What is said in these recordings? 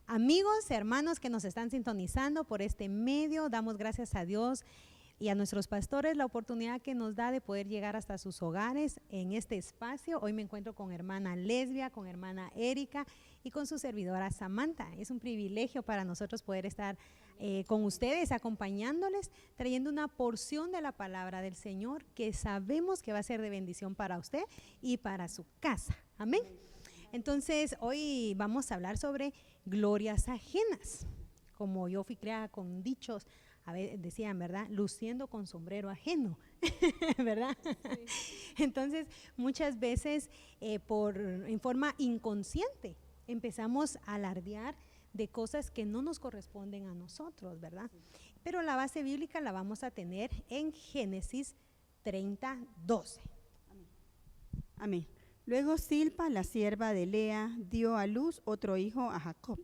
Amigos, hermanos que nos están sintonizando por este medio, damos gracias a Dios y a nuestros pastores la oportunidad que nos da de poder llegar hasta sus hogares en este espacio. Hoy me encuentro con hermana Lesbia, con hermana Erika y con su servidora Samantha. Es un privilegio para nosotros poder estar con ustedes, acompañándoles, trayendo una porción de la palabra del Señor que sabemos que va a ser de bendición para usted y para su casa. Amén. Entonces, hoy vamos a hablar sobre glorias ajenas. Como yo fui criada con dichos, a veces decían, ¿verdad? Luciendo con sombrero ajeno, ¿verdad? Sí. Entonces, muchas veces en forma inconsciente empezamos a alardear de cosas que no nos corresponden a nosotros, ¿verdad? Sí. Pero la base bíblica la vamos a tener en Génesis 30:12. Amén. Amén. Luego Silpa, la sierva de Lea, dio a luz otro hijo a Jacob,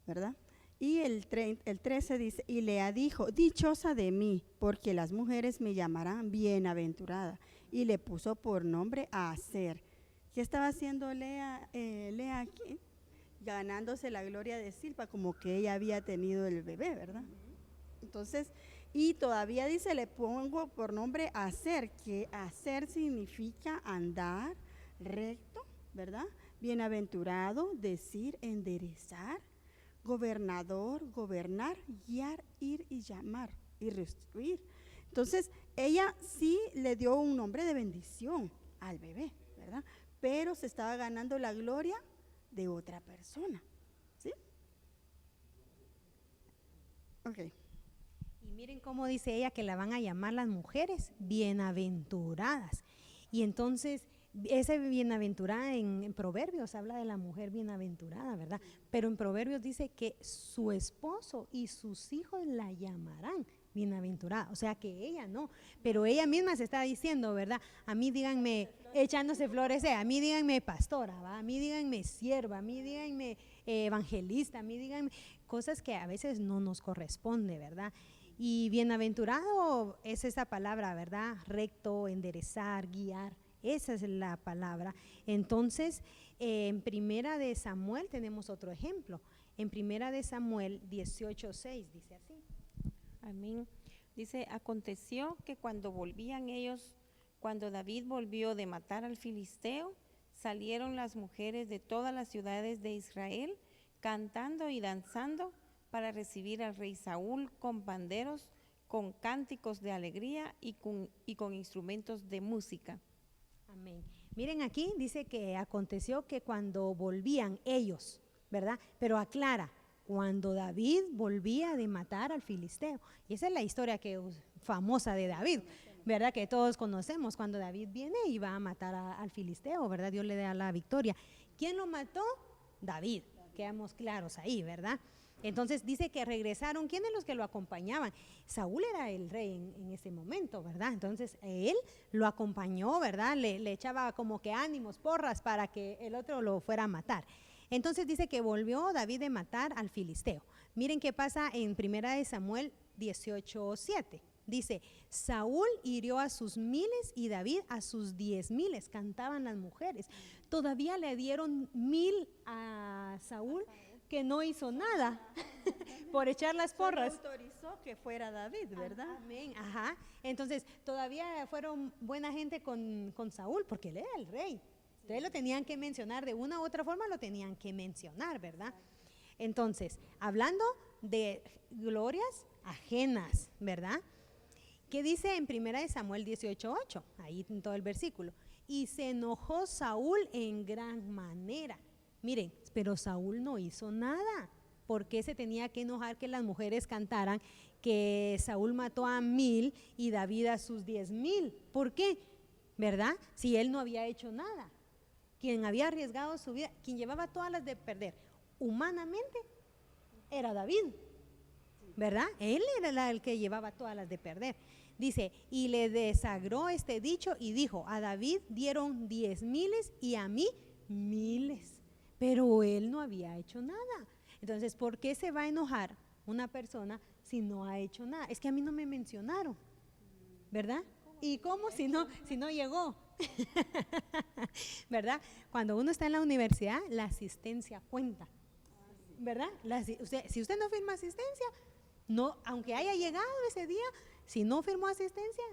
¿verdad? Y el 13 dice, y Lea dijo, dichosa de mí, porque las mujeres me llamarán bienaventurada. Y le puso por nombre a Aser. ¿Qué estaba haciendo Lea aquí? Ganándose la gloria de Silpa, como que ella había tenido el bebé, ¿verdad? Entonces, y todavía dice, le pongo por nombre Aser, que Aser significa andar recto, ¿verdad? Bienaventurado, decir, enderezar, gobernador, gobernar, guiar, ir y llamar y restituir. Entonces, ella sí le dio un nombre de bendición al bebé, ¿verdad? Pero se estaba ganando la gloria de otra persona, ¿sí? Ok. Y miren cómo dice ella que la van a llamar las mujeres bienaventuradas. Y entonces, esa bienaventurada en Proverbios habla de la mujer bienaventurada, ¿verdad? Pero en Proverbios dice que su esposo y sus hijos la llamarán bienaventurada. O sea que ella no, pero ella misma se está diciendo, ¿verdad? A mí díganme, echándose flores, a mí díganme pastora, ¿va? A mí díganme sierva, a mí díganme evangelista, a mí díganme cosas que a veces no nos corresponde, ¿verdad? Y bienaventurado es esa palabra, ¿verdad? Recto, enderezar, guiar, esa es la palabra. Entonces, en Primera de Samuel tenemos otro ejemplo. En Primera de Samuel 18:6 dice así. Amén. Dice, aconteció que cuando David volvió de matar al filisteo, salieron las mujeres de todas las ciudades de Israel, cantando y danzando, para recibir al rey Saúl con panderos, con cánticos de alegría y con instrumentos de música. Amén. Miren aquí, dice que aconteció que cuando volvían ellos, ¿verdad? Pero aclara, cuando David volvía de matar al filisteo. Y esa es la historia famosa de David, ¿verdad? Que todos conocemos, cuando David viene y va a matar al filisteo, ¿verdad? Dios le da la victoria. ¿Quién lo mató? David. Quedamos claros ahí, ¿verdad? Entonces dice que regresaron, ¿quiénes los que lo acompañaban? Saúl era el rey en ese momento, ¿verdad? Entonces él lo acompañó, ¿verdad? Le echaba como que ánimos, porras para que el otro lo fuera a matar. Entonces dice que volvió David de matar al filisteo. Miren qué pasa en Primera de Samuel 18:7. Dice, Saúl hirió a sus 1000 y David a sus 10,000, cantaban las mujeres. Todavía le dieron 1000 a Saúl, que no hizo nada por echar las porras. Se autorizó que fuera David, ¿verdad? Amén, ajá. Entonces, todavía fueron buena gente con Saúl, porque él era el rey. Entonces lo tenían que mencionar, de una u otra forma lo tenían que mencionar, ¿verdad? Entonces, hablando de glorias ajenas, ¿verdad? ¿Qué dice en 1 Samuel 18:8? Ahí en todo el versículo. Y se enojó Saúl en gran manera. Miren, pero Saúl no hizo nada. ¿Por qué se tenía que enojar que las mujeres cantaran que Saúl mató a 1000 y David a sus 10,000? ¿Por qué? ¿Verdad? Si él no había hecho nada. Quien había arriesgado su vida, quien llevaba todas las de perder humanamente, era David, ¿verdad? Él era el que llevaba todas las de perder. Dice, y le desagró este dicho y dijo, a David dieron 10,000 y a mí 1,000, pero él no había hecho nada. Entonces, ¿por qué se va a enojar una persona si no ha hecho nada? Es que a mí no me mencionaron, ¿verdad? ¿Y cómo si no llegó? ¿Verdad? Cuando uno está en la universidad, la asistencia cuenta, ¿verdad? Si usted no firma asistencia, no, aunque haya llegado ese día, si no firmó asistencia,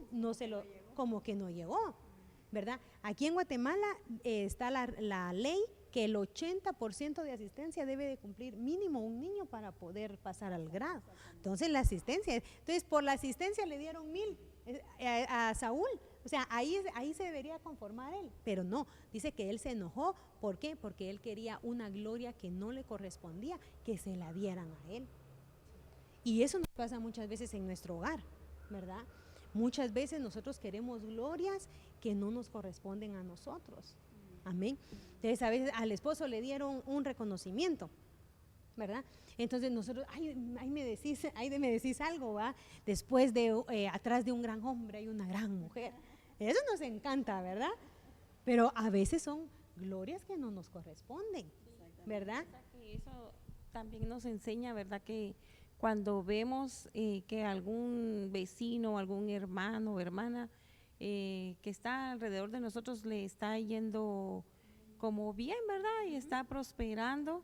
como que no llegó, ¿verdad? Aquí en Guatemala está la ley que el 80% de asistencia debe de cumplir mínimo un niño para poder pasar al grado. Entonces la asistencia, entonces por la asistencia le dieron 1,000 a Saúl. O sea, ahí se debería conformar él, pero no, dice que él se enojó. ¿Por qué? Porque él quería una gloria que no le correspondía, que se la dieran a él. Y eso nos pasa muchas veces en nuestro hogar, ¿verdad? Muchas veces nosotros queremos glorias que no nos corresponden a nosotros. Amén. Entonces a veces al esposo le dieron un reconocimiento, ¿verdad? Entonces nosotros, ahí me decís algo, ¿va? Después atrás de un gran hombre hay una gran mujer. Eso nos encanta, ¿verdad? Pero a veces son glorias que no nos corresponden, ¿verdad? Eso también nos enseña, ¿verdad? Que cuando vemos que algún vecino, algún hermano o hermana que está alrededor de nosotros le está yendo como bien, ¿verdad? Y está prosperando,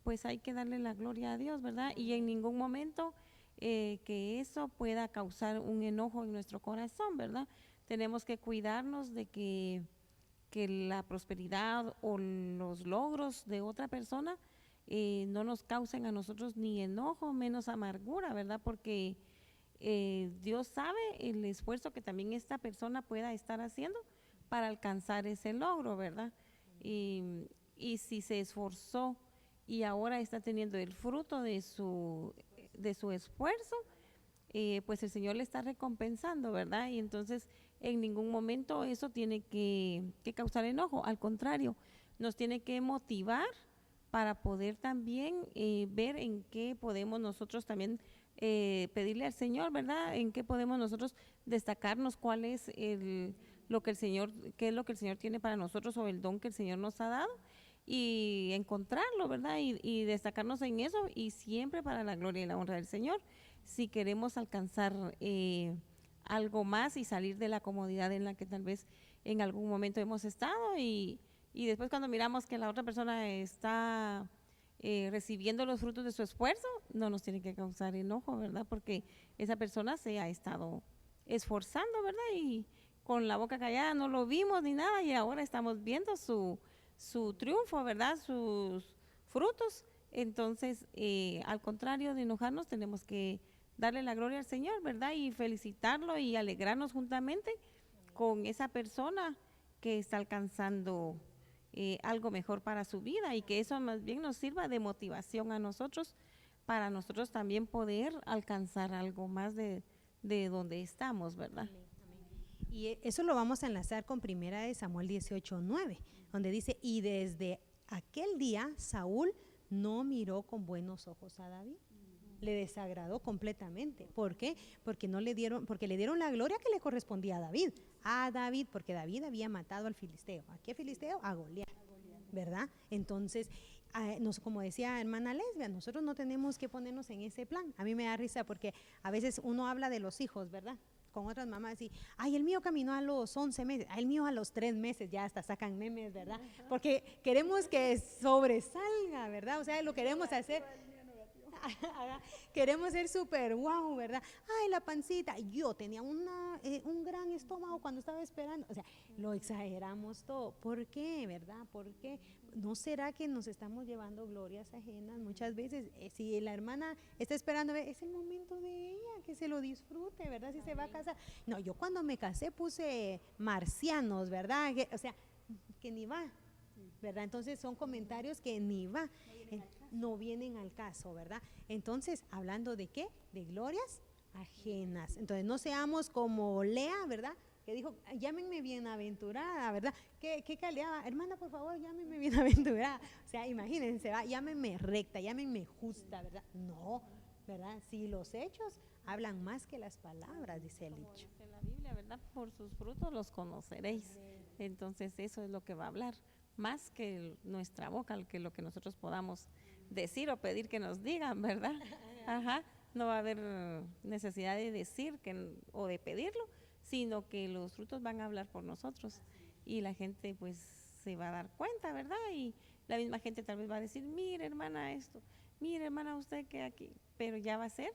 pues hay que darle la gloria a Dios, ¿verdad? Y en ningún momento que eso pueda causar un enojo en nuestro corazón, ¿verdad? Tenemos que cuidarnos de que la prosperidad o los logros de otra persona no nos causen a nosotros ni enojo, menos amargura, ¿verdad? Porque Dios sabe el esfuerzo que también esta persona pueda estar haciendo para alcanzar ese logro, ¿verdad? Y si se esforzó y ahora está teniendo el fruto de su esfuerzo, pues el Señor le está recompensando, ¿verdad? Y entonces en ningún momento eso tiene que causar enojo, al contrario, nos tiene que motivar para poder también ver en qué podemos nosotros también pedirle al Señor, ¿verdad? En qué podemos nosotros destacarnos, cuál es lo que el Señor tiene para nosotros o el don que el Señor nos ha dado y encontrarlo, ¿verdad? Y destacarnos en eso y siempre para la gloria y la honra del Señor. Si queremos alcanzar algo más y salir de la comodidad en la que tal vez en algún momento hemos estado y después cuando miramos que la otra persona está recibiendo los frutos de su esfuerzo, no nos tiene que causar enojo, ¿verdad? Porque esa persona se ha estado esforzando, ¿verdad? Y con la boca callada no lo vimos ni nada y ahora estamos viendo su triunfo, ¿verdad? Sus frutos. Entonces, al contrario de enojarnos, tenemos que darle la gloria al Señor, ¿verdad? Y felicitarlo y alegrarnos juntamente con esa persona que está alcanzando algo mejor para su vida y que eso más bien nos sirva de motivación a nosotros para nosotros también poder alcanzar algo más de donde estamos, ¿verdad? Y eso lo vamos a enlazar con 1 Samuel 18:9, donde dice, y desde aquel día Saúl no miró con buenos ojos a David. Le desagradó completamente. ¿Por qué? Porque le dieron la gloria que le correspondía a David, porque David había matado al filisteo. ¿A qué filisteo? A Goliat, ¿verdad? Entonces, como decía hermana Lesbia, nosotros no tenemos que ponernos en ese plan. A mí me da risa porque a veces uno habla de los hijos, ¿verdad? Con otras mamás y, ay, el mío caminó a los 11 meses, el mío a los 3 meses, ya hasta sacan memes, ¿verdad? Porque queremos que sobresalga, ¿verdad? O sea, lo queremos hacer. Queremos ser súper wow, ¿verdad? Ay, la pancita. Yo tenía un gran estómago cuando estaba esperando. O sea, lo exageramos todo. ¿Por qué, verdad? ¿Por qué? ¿No será que nos estamos llevando glorias ajenas muchas veces? Si la hermana está esperando, es el momento de ella, que se lo disfrute, ¿verdad? Si se va a casar. No, yo cuando me casé puse marcianos, ¿verdad? O sea, que ni va. ¿verdad? Entonces son comentarios que ni va, no vienen al caso, ¿verdad? Entonces, hablando de qué? De glorias ajenas. Entonces, no seamos como Lea, ¿verdad? Que dijo, llámenme bienaventurada, ¿verdad? ¿Qué calidad? Hermana, por favor, llámenme bienaventurada. O sea, imagínense, ¿va? Llámenme recta, llámenme justa, ¿verdad? No, ¿verdad? Si los hechos hablan más que las palabras, dice el Como dicho. dice la Biblia, ¿verdad? Por sus frutos los conoceréis. Entonces eso es lo que va a hablar, más que nuestra boca, que lo que nosotros podamos decir o pedir que nos digan, ¿verdad? Ajá, no va a haber necesidad de decir o de pedirlo, sino que los frutos van a hablar por nosotros y la gente pues se va a dar cuenta, ¿verdad? Y la misma gente tal vez va a decir, mire hermana esto, mire hermana usted que aquí, pero ya va a ser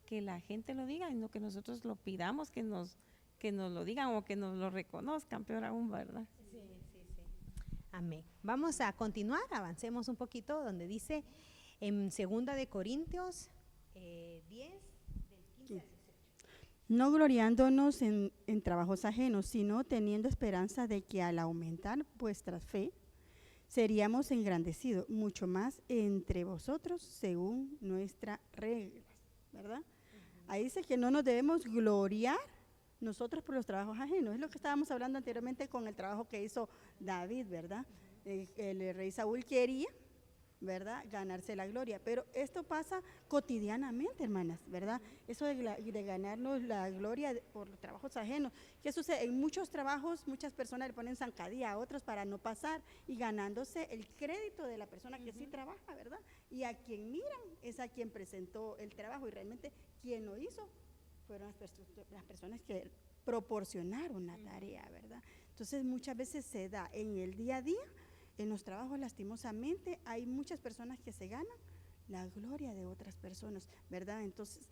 que la gente lo diga y no que nosotros lo pidamos que nos lo digan o que nos lo reconozcan, peor aún, ¿verdad? Sí, sí, sí. Amén. Vamos a continuar, avancemos un poquito, donde dice en 2 Corintios 10, del 15 al 18. No gloriándonos en trabajos ajenos, sino teniendo esperanza de que al aumentar vuestra fe, seríamos engrandecidos mucho más entre vosotros según nuestras reglas, ¿verdad? Ahí dice que no nos debemos gloriar nosotros por los trabajos ajenos. Es lo que estábamos hablando anteriormente con el trabajo que hizo David, ¿verdad? El rey Saúl quería, ¿verdad?, ganarse la gloria, pero esto pasa cotidianamente, hermanas, ¿verdad? Eso de ganarnos la gloria por los trabajos ajenos. ¿Qué sucede? En muchos trabajos muchas personas le ponen zancadilla a otros para no pasar y ganándose el crédito de la persona que sí trabaja, ¿verdad? Y a quien miran es a quien presentó el trabajo y realmente quien lo hizo fueron las personas que proporcionaron la tarea, ¿verdad? Entonces muchas veces se da en el día a día. En los trabajos, lastimosamente, hay muchas personas que se ganan la gloria de otras personas, ¿verdad? Entonces,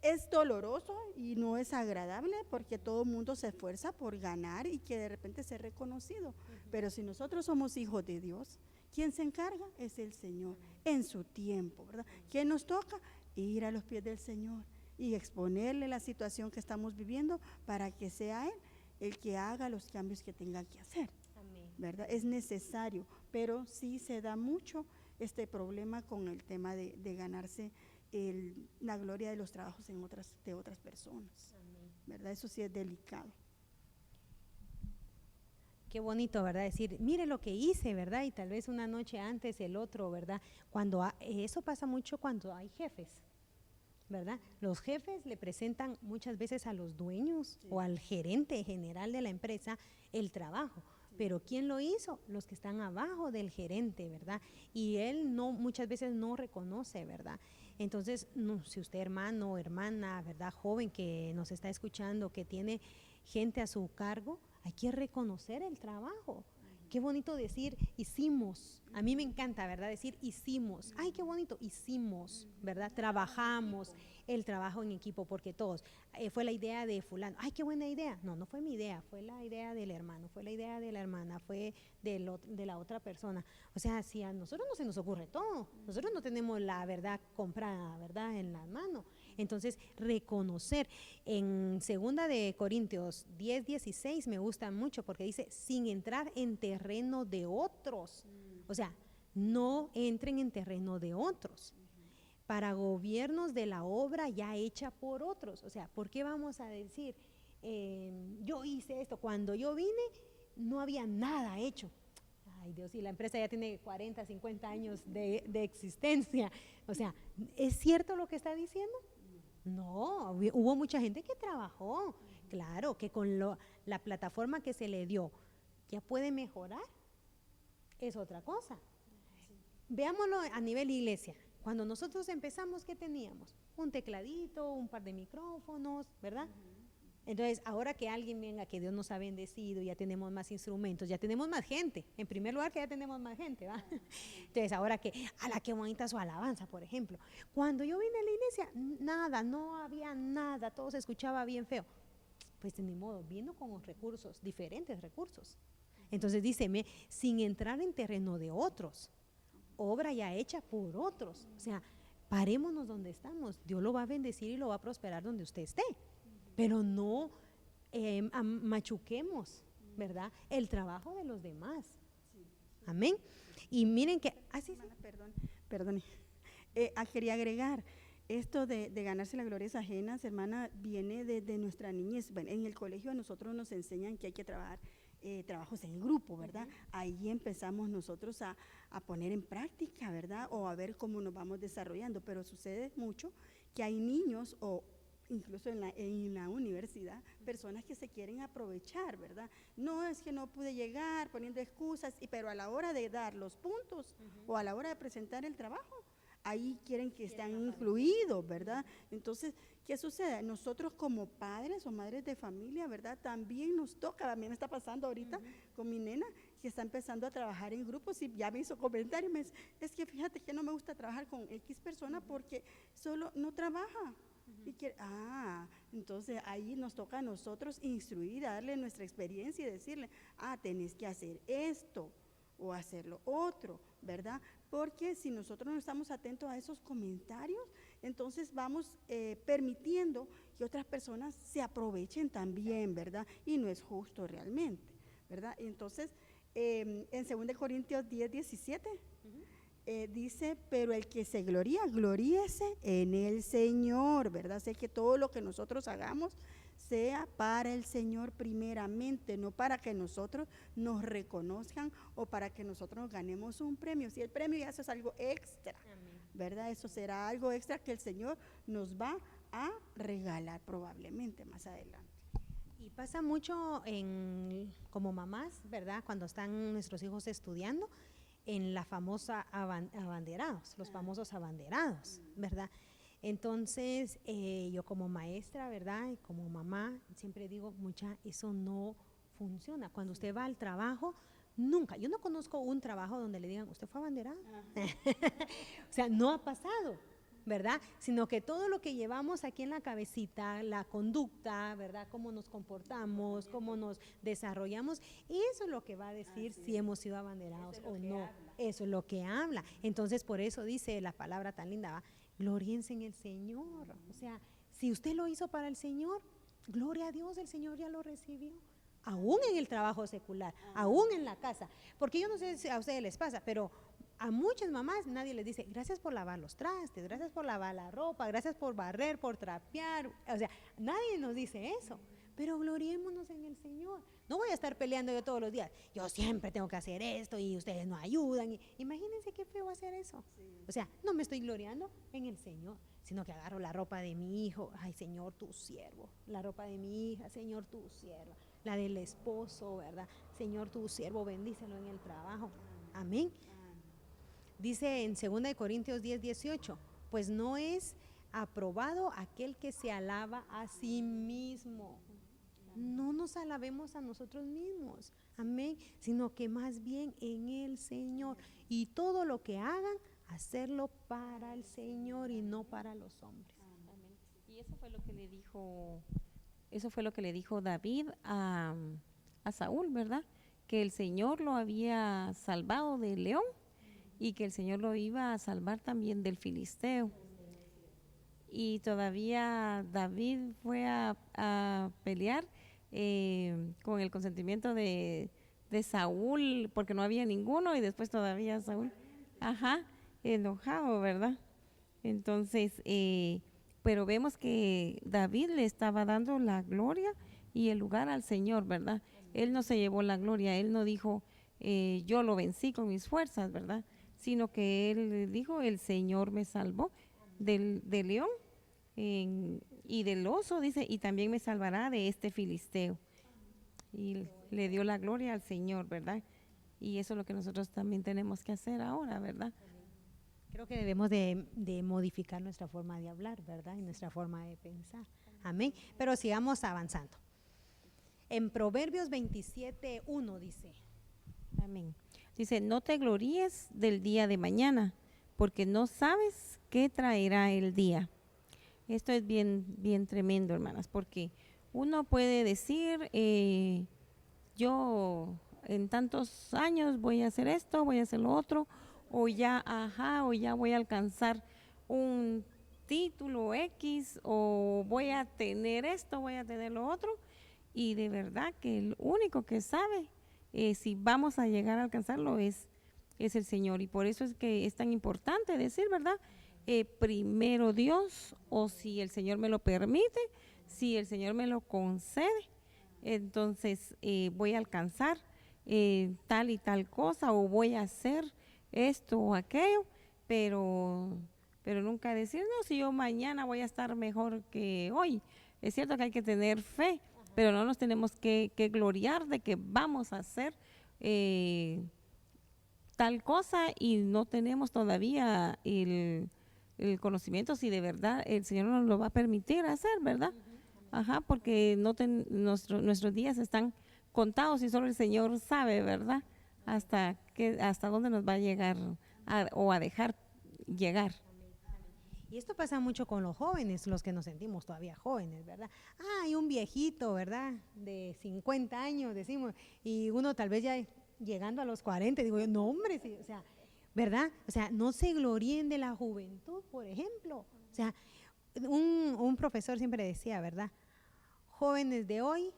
es doloroso y no es agradable porque todo el mundo se esfuerza por ganar y que de repente sea reconocido. Pero si nosotros somos hijos de Dios, quien se encarga es el Señor en su tiempo, ¿verdad? ¿Qué nos toca? Ir a los pies del Señor y exponerle la situación que estamos viviendo para que sea Él el que haga los cambios que tenga que hacer. ¿Verdad? Es necesario, pero sí se da mucho este problema con el tema de ganarse la gloria de los trabajos de otras personas. ¿Verdad? Eso sí es delicado. Qué bonito, ¿verdad? Decir, mire lo que hice, ¿verdad? Y tal vez una noche antes el otro, ¿verdad? Eso pasa mucho cuando hay jefes, ¿verdad? Los jefes le presentan muchas veces a los dueños o al gerente general de la empresa el trabajo. Pero ¿quién lo hizo? Los que están abajo del gerente, ¿verdad? Y él muchas veces no reconoce, ¿verdad? Entonces, si usted hermano o hermana, ¿verdad? Joven que nos está escuchando, que tiene gente a su cargo, hay que reconocer el trabajo. Qué bonito decir hicimos. A mí me encanta, ¿verdad? Decir hicimos. Ay, qué bonito, hicimos, ¿verdad? Trabajamos, el trabajo en equipo, porque todos, fue la idea de fulano. Ay, qué buena idea. No fue mi idea, fue la idea del hermano, fue la idea de la hermana, fue de la otra persona. O sea, si a nosotros no se nos ocurre todo, nosotros no tenemos la verdad comprada, ¿verdad?, en la mano. Entonces, reconocer. En 2 Corintios 10, 16 me gusta mucho porque dice, sin entrar en terreno de otros. O sea, no entren en terreno de otros. Para gobiernos de la obra ya hecha por otros. O sea, ¿por qué vamos a decir, yo hice esto? Cuando yo vine, no había nada hecho. Ay, Dios, y la empresa ya tiene 40, 50 años de existencia. O sea, ¿es cierto lo que está diciendo? No, hubo mucha gente que trabajó. Claro, que con la plataforma que se le dio, ya puede mejorar. Es otra cosa. Veámoslo a nivel iglesia. Cuando nosotros empezamos, ¿qué teníamos? Un tecladito, un par de micrófonos, ¿verdad? Entonces, ahora que alguien venga, que Dios nos ha bendecido, ya tenemos más instrumentos, ya tenemos más gente. En primer lugar, que ya tenemos más gente, ¿va? Entonces, ahora que, qué bonita su alabanza, por ejemplo. Cuando yo vine a la iglesia, nada, no había nada, todo se escuchaba bien feo. Pues ni modo, vino con recursos, diferentes recursos. Entonces, díceme, sin entrar en terreno de otros, obra ya hecha por otros. O sea, parémonos donde estamos. Dios lo va a bendecir y lo va a prosperar donde usted esté. Pero no machuquemos, ¿verdad?, el trabajo de los demás. Amén. Y miren que, sí. Hermana, perdone. Quería agregar, esto de ganarse las glorias ajenas, hermana, viene desde nuestra niñez. Bueno, en el colegio a nosotros nos enseñan que hay que trabajar trabajos en grupo, ¿verdad? Ahí empezamos nosotros a poner en práctica, ¿verdad? O a ver cómo nos vamos desarrollando, pero sucede mucho que hay niños o incluso en la universidad, personas que se quieren aprovechar, ¿verdad? No es que no pude llegar poniendo excusas, pero a la hora de dar los puntos o a la hora de presentar el trabajo, ahí quieren que estén incluidos, ¿verdad? Entonces, ¿qué sucede? Nosotros como padres o madres de familia, ¿verdad? También nos toca, a mí me está pasando ahorita con mi nena, que está empezando a trabajar en grupos y ya me hizo comentarios, me dice, es que fíjate que no me gusta trabajar con X persona porque solo no trabaja. Y entonces ahí nos toca a nosotros instruir, darle nuestra experiencia y decirle, tenés que hacer esto o hacer lo otro, ¿verdad? Porque si nosotros no estamos atentos a esos comentarios, entonces vamos permitiendo que otras personas se aprovechen también, ¿verdad? Y no es justo realmente, ¿verdad? Entonces, en 2 Corintios 10:17, dice, pero el que se gloría, gloríese en el Señor, ¿verdad? Sé que todo lo que nosotros hagamos sea para el Señor primeramente, no para que nosotros nos reconozcan o para que nosotros nos ganemos un premio. Si el premio ya eso es algo extra, ¿verdad? Eso será algo extra que el Señor nos va a regalar probablemente más adelante. Y pasa mucho como mamás, ¿verdad? Cuando están nuestros hijos estudiando, en la famosa abanderados, los famosos abanderados, ¿verdad? Entonces, yo como maestra, ¿verdad? Y como mamá, siempre digo, eso no funciona. Cuando usted va al trabajo, nunca, yo no conozco un trabajo donde le digan, ¿usted fue abanderado? O sea, no ha pasado, ¿verdad? Sino que todo lo que llevamos aquí en la cabecita, la conducta, ¿verdad? Cómo nos comportamos, cómo nos desarrollamos, eso es lo que va a decir si hemos sido abanderados o no. Eso es lo que habla. Entonces, por eso dice la palabra tan linda, ¿va? Gloríense en el Señor. O sea, si usted lo hizo para el Señor, gloria a Dios, el Señor ya lo recibió. Aún en el trabajo secular, aún en la casa. Porque yo no sé si a ustedes les pasa, pero a muchas mamás nadie les dice, gracias por lavar los trastes, gracias por lavar la ropa, gracias por barrer, por trapear. O sea, nadie nos dice eso. Pero gloriémonos en el Señor. No voy a estar peleando yo todos los días. Yo siempre tengo que hacer esto y ustedes no ayudan. Imagínense qué feo hacer eso. O sea, no me estoy gloriando en el Señor, sino que agarro la ropa de mi hijo. Ay, Señor, tu siervo. La ropa de mi hija, Señor, tu sierva. La del esposo, ¿verdad? Señor, tu siervo, bendícelo en el trabajo. Amén. Dice en 2 Corintios 10:18, pues no es aprobado aquel que se alaba a sí mismo. No nos alabemos a nosotros mismos, amén, sino que más bien en el Señor. Y todo lo que hagan, hacerlo para el Señor y no para los hombres. Amén. Y eso fue lo que le dijo David a Saúl, ¿verdad? Que el Señor lo había salvado del león y que el Señor lo iba a salvar también del filisteo. Y todavía David fue a pelear con el consentimiento de Saúl, porque no había ninguno, y después todavía Saúl, enojado, ¿verdad? Entonces, pero vemos que David le estaba dando la gloria y el lugar al Señor, ¿verdad? Él no se llevó la gloria, él no dijo, yo lo vencí con mis fuerzas, ¿verdad? Sino que él dijo, el Señor me salvó del león y del oso, dice, y también me salvará de este filisteo. Y le dio la gloria al Señor, ¿verdad? Y eso es lo que nosotros también tenemos que hacer ahora, ¿verdad? Creo que debemos de modificar nuestra forma de hablar, ¿verdad? Y nuestra forma de pensar. Amén. Pero sigamos avanzando. En Proverbios 27:1 dice. Amén. Dice, no te gloríes del día de mañana, porque no sabes qué traerá el día. Esto es bien, bien tremendo, hermanas, porque uno puede decir, yo en tantos años voy a hacer esto, voy a hacer lo otro, o ya voy a alcanzar un título X, o voy a tener esto, voy a tener lo otro, y de verdad que el único que sabe si vamos a llegar a alcanzarlo es es el Señor. Y por eso es que es tan importante decir, ¿verdad? Primero Dios, o si el Señor me lo permite, si el Señor me lo concede, entonces voy a alcanzar tal y tal cosa, o voy a hacer esto o aquello, pero nunca decir, no, si yo mañana voy a estar mejor que hoy. Es cierto que hay que tener fe, pero no nos tenemos que gloriar de que vamos a hacer tal cosa y no tenemos todavía el conocimiento si de verdad el Señor nos lo va a permitir hacer, ¿verdad? Ajá, porque nuestros días están contados y solo el Señor sabe, ¿verdad? Hasta dónde nos va a llegar o a dejar llegar. Y esto pasa mucho con los jóvenes, los que nos sentimos todavía jóvenes, ¿verdad? Hay un viejito, ¿verdad? De 50 años, decimos, y uno tal vez ya llegando a los 40, digo yo, no hombre, sí, o sea, ¿verdad? O sea, no se gloríen de la juventud, por ejemplo. O sea, un profesor siempre decía, ¿verdad? Jóvenes de hoy,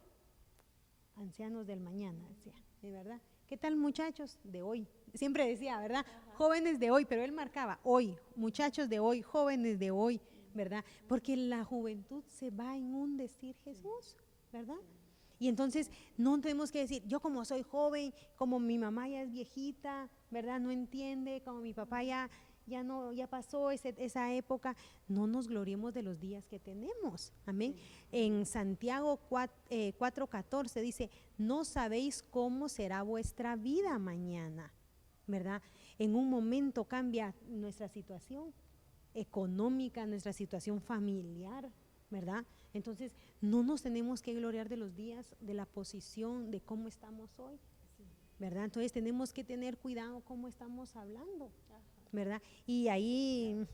ancianos del mañana, decía, ¿de verdad? ¿Qué tal muchachos de hoy? Siempre decía, ¿verdad? Jóvenes de hoy, pero él marcaba hoy, muchachos de hoy, jóvenes de hoy, ¿verdad? Porque la juventud se va en un decir Jesús, ¿verdad? Y entonces no tenemos que decir, yo como soy joven, como mi mamá ya es viejita, ¿verdad? No entiende, como mi papá ya pasó esa época, no nos gloriemos de los días que tenemos, amén. En Santiago 4:14 dice, no sabéis cómo será vuestra vida mañana, ¿verdad? En un momento cambia nuestra situación económica, nuestra situación familiar, ¿verdad? Entonces no nos tenemos que gloriar de los días, de la posición, de cómo estamos hoy, ¿verdad? Entonces tenemos que tener cuidado cómo estamos hablando, ¿verdad? Y ahí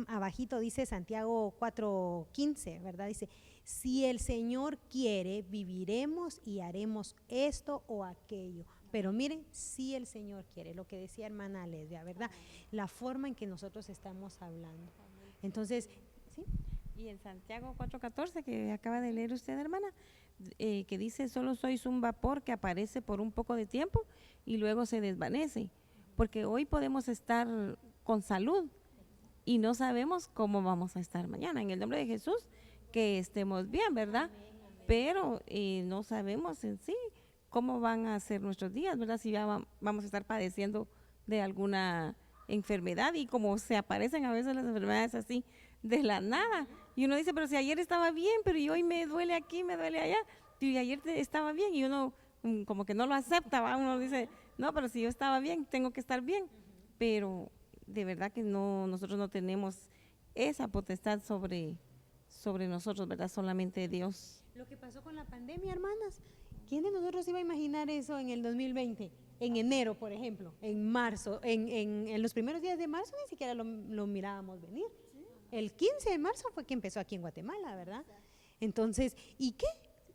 abajito dice Santiago 4:15, ¿verdad? Dice, si el Señor quiere, viviremos y haremos esto o aquello. Pero miren, si el Señor quiere, lo que decía hermana Lesbia, ¿verdad? La forma en que nosotros estamos hablando. Entonces, ¿sí? Y en Santiago 4:14, que acaba de leer usted, hermana, que dice, solo sois un vapor que aparece por un poco de tiempo y luego se desvanece. Porque hoy podemos estar con salud y no sabemos cómo vamos a estar mañana. En el nombre de Jesús, que estemos bien, ¿verdad? Pero no sabemos en sí cómo van a ser nuestros días, ¿verdad? Si ya vamos a estar padeciendo de alguna enfermedad, y como se aparecen a veces las enfermedades así de la nada. Y uno dice, pero si ayer estaba bien, pero y hoy me duele aquí, me duele allá, y ayer estaba bien, y uno como que no lo acepta, ¿va? Uno dice, no, pero si yo estaba bien, tengo que estar bien. Pero de verdad que no, nosotros no tenemos esa potestad sobre nosotros, ¿verdad? Solamente Dios. Lo que pasó con la pandemia, hermanas, ¿quién de nosotros iba a imaginar eso en el 2020? En enero, por ejemplo, en marzo, en los primeros días de marzo ni siquiera lo mirábamos venir. El 15 de marzo fue que empezó aquí en Guatemala, ¿verdad? Entonces, ¿y qué?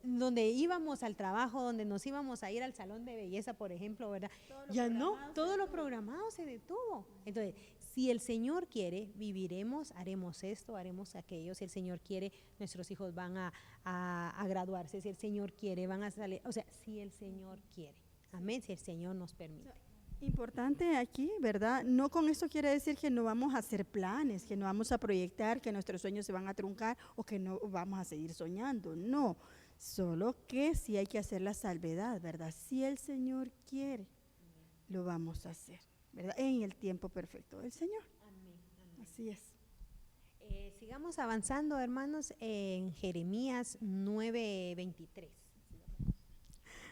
Donde íbamos al trabajo, donde nos íbamos a ir al salón de belleza, por ejemplo, ¿verdad? Ya no, todo lo programado se detuvo. Entonces, si el Señor quiere, viviremos, haremos esto, haremos aquello. Si el Señor quiere, nuestros hijos van a graduarse. Si el Señor quiere, van a salir. O sea, si el Señor quiere. Amén, si el Señor nos permite. Importante aquí, ¿verdad? No con esto quiere decir que no vamos a hacer planes, que no vamos a proyectar, que nuestros sueños se van a truncar o que no vamos a seguir soñando. No, solo que sí hay que hacer la salvedad, ¿verdad? Si el Señor quiere, lo vamos a hacer, ¿verdad? En el tiempo perfecto del Señor. Amén, amén. Así es. Sigamos avanzando, hermanos, en Jeremías 9:23.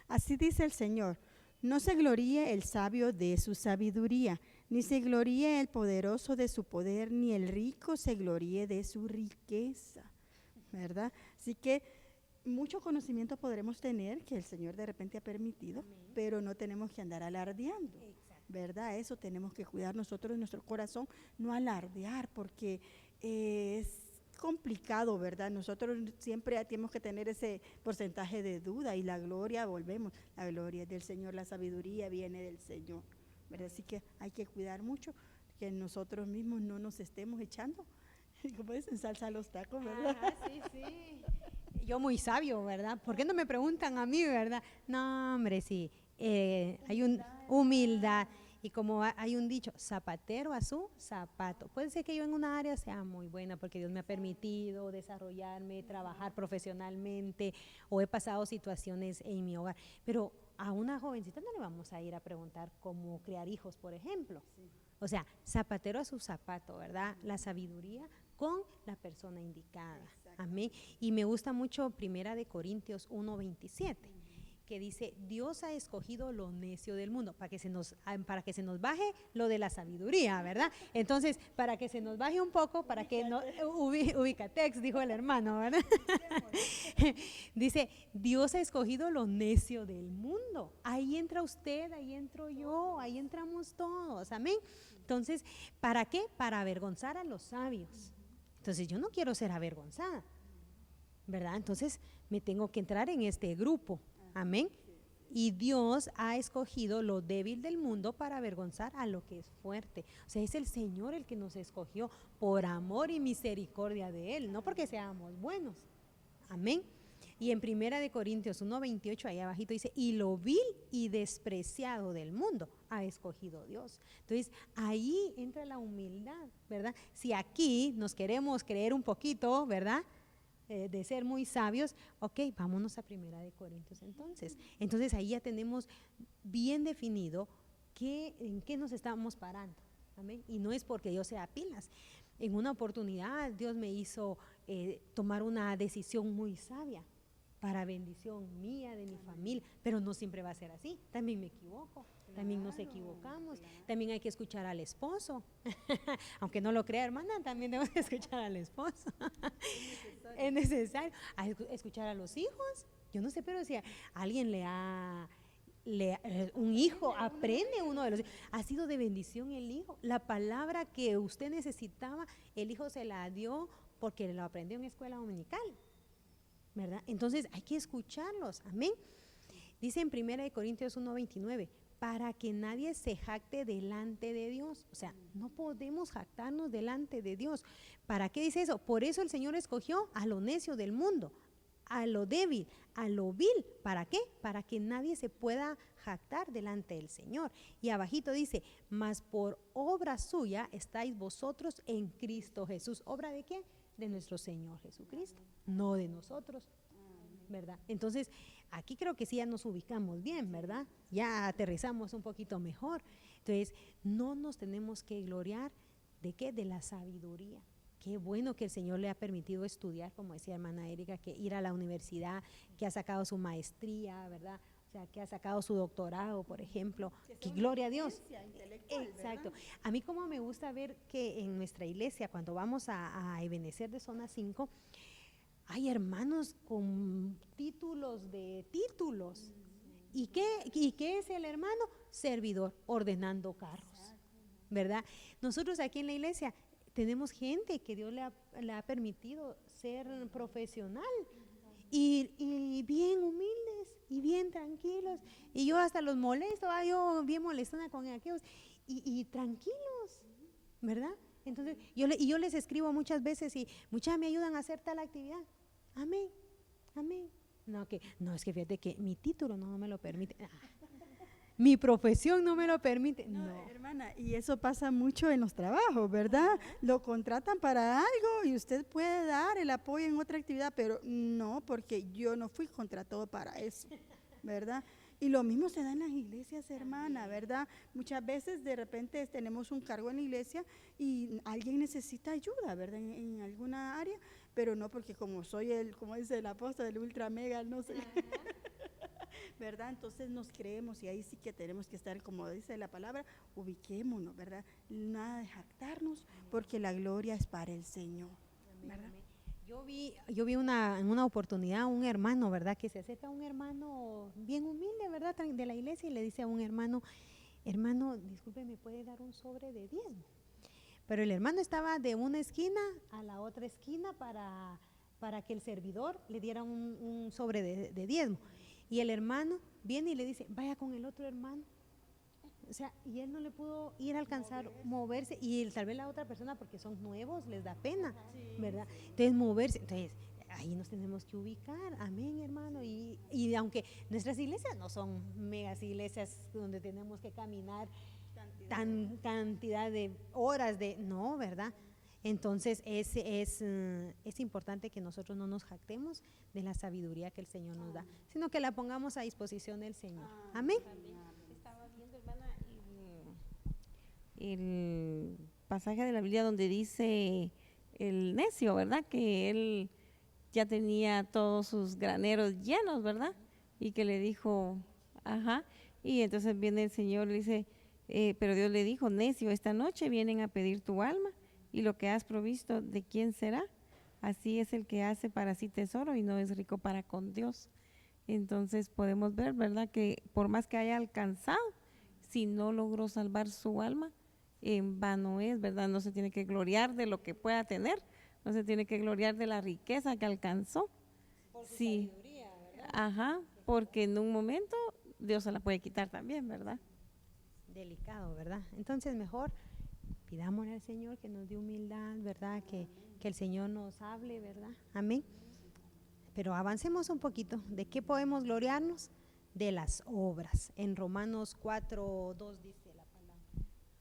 Así dice el Señor. No se gloríe el sabio de su sabiduría, ni se gloríe el poderoso de su poder, ni el rico se gloríe de su riqueza, ¿verdad? Así que mucho conocimiento podremos tener que el Señor de repente ha permitido, pero no tenemos que andar alardeando, ¿verdad? Eso tenemos que cuidar nosotros en nuestro corazón, no alardear, porque es complicado, ¿verdad? Nosotros siempre tenemos que tener ese porcentaje de duda, y la gloria, volvemos, la gloria es del Señor, la sabiduría viene del Señor, ¿verdad? Así que hay que cuidar mucho que nosotros mismos no nos estemos echando, como dicen, salsa a los tacos, ¿verdad? Sí, sí. Yo muy sabio, ¿verdad? ¿Por qué no me preguntan a mí, verdad? No, hombre, sí. hay un humildad. Y como hay un dicho, zapatero a su zapato. Puede ser que yo en una área sea muy buena porque Dios me ha permitido desarrollarme, trabajar profesionalmente o he pasado situaciones en mi hogar. Pero a una jovencita no le vamos a ir a preguntar cómo criar hijos, por ejemplo. O sea, zapatero a su zapato, ¿verdad? La sabiduría con la persona indicada. Amén. Y me gusta mucho Primera de Corintios 1:27. Que dice, Dios ha escogido lo necio del mundo, para que se nos baje lo de la sabiduría, ¿verdad? Entonces, para que se nos baje un poco, para que no, ubicatex, dijo el hermano, ¿verdad? Dice, Dios ha escogido lo necio del mundo. Ahí entra usted, ahí entro yo, ahí entramos todos, amén. Entonces, ¿para qué? Para avergonzar a los sabios. Entonces, yo no quiero ser avergonzada, ¿verdad? Entonces, me tengo que entrar en este grupo. Amén. Y Dios ha escogido lo débil del mundo para avergonzar a lo que es fuerte. O sea, es el Señor el que nos escogió por amor y misericordia de Él, no porque seamos buenos. Amén. Y en Primera de Corintios 1:28, ahí abajito dice, y lo vil y despreciado del mundo ha escogido Dios. Entonces, ahí entra la humildad, ¿verdad? Si aquí nos queremos creer un poquito, ¿verdad?, de ser muy sabios, ok, vámonos a Primera de Corintios entonces. Entonces ahí ya tenemos bien definido en qué nos estamos parando. Amén. Y no es porque yo sea pilas. En una oportunidad Dios me hizo tomar una decisión muy sabia para bendición mía, de mi familia, pero no siempre va a ser así. También me equivoco, también nos equivocamos, también hay que escuchar al esposo. Aunque no lo crea, hermana, también debemos escuchar al esposo. Es necesario escuchar a los hijos. Yo no sé, pero si a alguien un hijo aprende uno de los hijos, ha sido de bendición el hijo. La palabra que usted necesitaba, el hijo se la dio porque lo aprendió en escuela dominical, ¿verdad? Entonces hay que escucharlos, amén. Dice en 1 Corintios 1:29, para que nadie se jacte delante de Dios. O sea, no podemos jactarnos delante de Dios. ¿Para qué dice eso? Por eso el Señor escogió a lo necio del mundo, a lo débil, a lo vil. ¿Para qué? Para que nadie se pueda jactar delante del Señor. Y abajito dice, mas por obra suya estáis vosotros en Cristo Jesús. ¿Obra de quién? De nuestro Señor Jesucristo, no de nosotros, ¿verdad? Entonces, aquí creo que sí ya nos ubicamos bien, ¿verdad? Ya aterrizamos un poquito mejor. Entonces, no nos tenemos que gloriar ¿de qué? De la sabiduría. Qué bueno que el Señor le ha permitido estudiar, como decía hermana Erika, que ir a la universidad, que ha sacado su maestría, ¿verdad? O sea, que ha sacado su doctorado, por ejemplo. Que gloria a Dios. Exacto. ¿Verdad? A mí como me gusta ver que en nuestra iglesia, cuando vamos a Ebenecer de Zona 5, hay hermanos con títulos de títulos. ¿Y qué es el hermano? Servidor, ordenando carros, ¿verdad? Nosotros aquí en la iglesia tenemos gente que Dios le ha permitido ser profesional y bien humildes y bien tranquilos. Y yo hasta los molesto, yo bien molestona con aquellos y tranquilos, ¿verdad? Entonces, yo les escribo muchas veces y muchas me ayudan a hacer tal actividad. Amén, amén. No, es que fíjate que mi título no me lo permite. Mi profesión no me lo permite. No, hermana, y eso pasa mucho en los trabajos, ¿verdad? Lo contratan para algo y usted puede dar el apoyo en otra actividad, pero no, porque yo no fui contratado para eso, ¿verdad? Y lo mismo se da en las iglesias, hermana, ¿verdad? Muchas veces de repente tenemos un cargo en la iglesia y alguien necesita ayuda, ¿verdad? En alguna área, pero no porque como soy como dice el apóstol, el ultra mega, no sé. ¿Verdad? Entonces nos creemos y ahí sí que tenemos que estar, como dice la palabra, ubiquémonos, ¿verdad? Nada de jactarnos, porque la gloria es para el Señor, ¿verdad? Yo vi en una oportunidad un hermano, ¿verdad? Que se acerca a un hermano bien humilde, ¿verdad? De la iglesia y le dice a un hermano, disculpe, ¿me puede dar un sobre de diezmo? Pero el hermano estaba de una esquina a la otra esquina para que el servidor le diera un sobre de diezmo. Y el hermano viene y le dice, vaya con el otro hermano. O sea, y él no le pudo ir a alcanzar, moverse, y tal vez la otra persona, porque son nuevos, les da pena, ¿verdad? Entonces, moverse. Entonces, ahí nos tenemos que ubicar, amén, hermano. Y aunque nuestras iglesias no son megas iglesias donde tenemos que caminar cantidad de horas no, ¿verdad? Entonces es importante que nosotros no nos jactemos de la sabiduría que el Señor nos da, sino que la pongamos a disposición del Señor. Amén. Estaba viendo, hermana, el pasaje de la Biblia donde dice el necio, ¿verdad? Que él ya tenía todos sus graneros llenos, ¿verdad? Y que le dijo, ajá, y entonces viene el Señor y le dice, pero Dios le dijo, necio, esta noche vienen a pedir tu alma y lo que has provisto, ¿de quién será? Así es el que hace para sí tesoro y no es rico para con Dios. Entonces podemos ver, ¿verdad? Que por más que haya alcanzado, si no logró salvar su alma, en vano es, ¿verdad? No se tiene que gloriar de lo que pueda tener, no se tiene que gloriar de la riqueza que alcanzó. Por su Sí, sabiduría, ¿verdad? ajá, porque en un momento Dios se la puede quitar también, ¿verdad? Delicado, ¿verdad? Entonces mejor pidámosle al Señor que nos dé humildad, ¿verdad? Que el Señor nos hable, ¿verdad? Amén. Pero avancemos un poquito. ¿De qué podemos gloriarnos? De las obras. En Romanos 4:2 dice la palabra.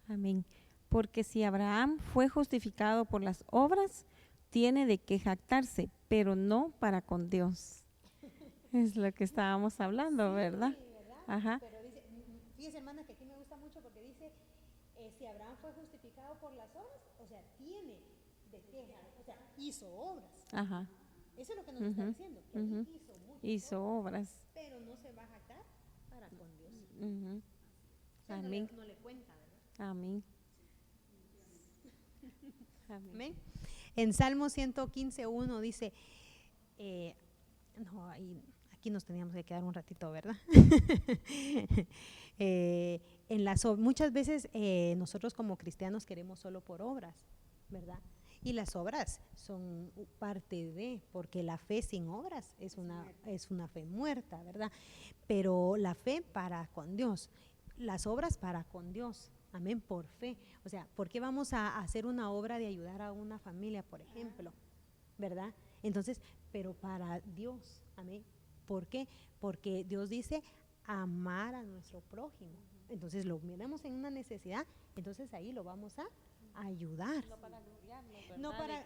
Amén. Porque si Abraham fue justificado por las obras, tiene de qué jactarse, pero no para con Dios. Es lo que estábamos hablando, ¿verdad? Sí, ¿verdad? Ajá. Pero dice, fíjese, hermana, que aquí me gusta mucho porque dice, si Abraham fue justificado por las obras, o sea, tiene de qué, o sea, hizo obras. Ajá. Eso es lo que nos está diciendo, que él hizo muchas Hizo obras. pero no se va a jactar para con Dios. Ujú. O sea, Amén. no le cuenta, ¿verdad? Amén. Amén. Amén. En Salmo 115:1 dice, no, aquí nos teníamos que quedar un ratito, ¿verdad? Muchas veces nosotros como cristianos queremos solo por obras, ¿verdad? Y las obras son parte de, porque la fe sin obras es una fe muerta, ¿verdad? Pero la fe para con Dios, las obras para con Dios, amén, por fe. O sea, ¿por qué vamos a hacer una obra de ayudar a una familia, por ejemplo? ¿Verdad? Entonces, pero para Dios, amén. ¿Por qué? Porque Dios dice amar a nuestro prójimo. Entonces lo miramos en una necesidad, entonces ahí lo vamos a ayudar. No para gloriarnos, ¿verdad?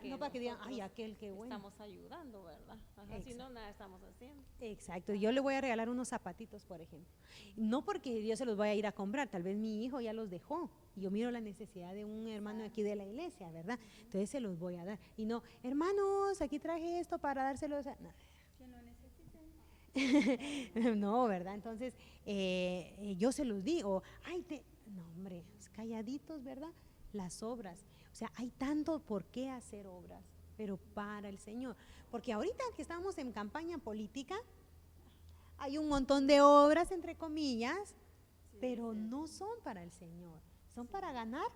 No para que digan, ay, aquel que bueno. Estamos ayudando, ¿verdad? Ajá, si no, nada estamos haciendo. Exacto, yo le voy a regalar unos zapatitos, por ejemplo. No porque yo se los voy a ir a comprar, tal vez mi hijo ya los dejó. Y yo miro la necesidad de un hermano aquí de la iglesia, ¿verdad? Entonces se los voy a dar. Y no, hermanos, aquí traje esto para dárselos a... No. No, ¿verdad? Entonces, yo se los digo, no, hombre, calladitos, ¿verdad? Las obras, o sea, hay tanto por qué hacer obras, pero para el Señor, porque ahorita que estamos en campaña política, hay un montón de obras, entre comillas, pero no son para el Señor, son para ganar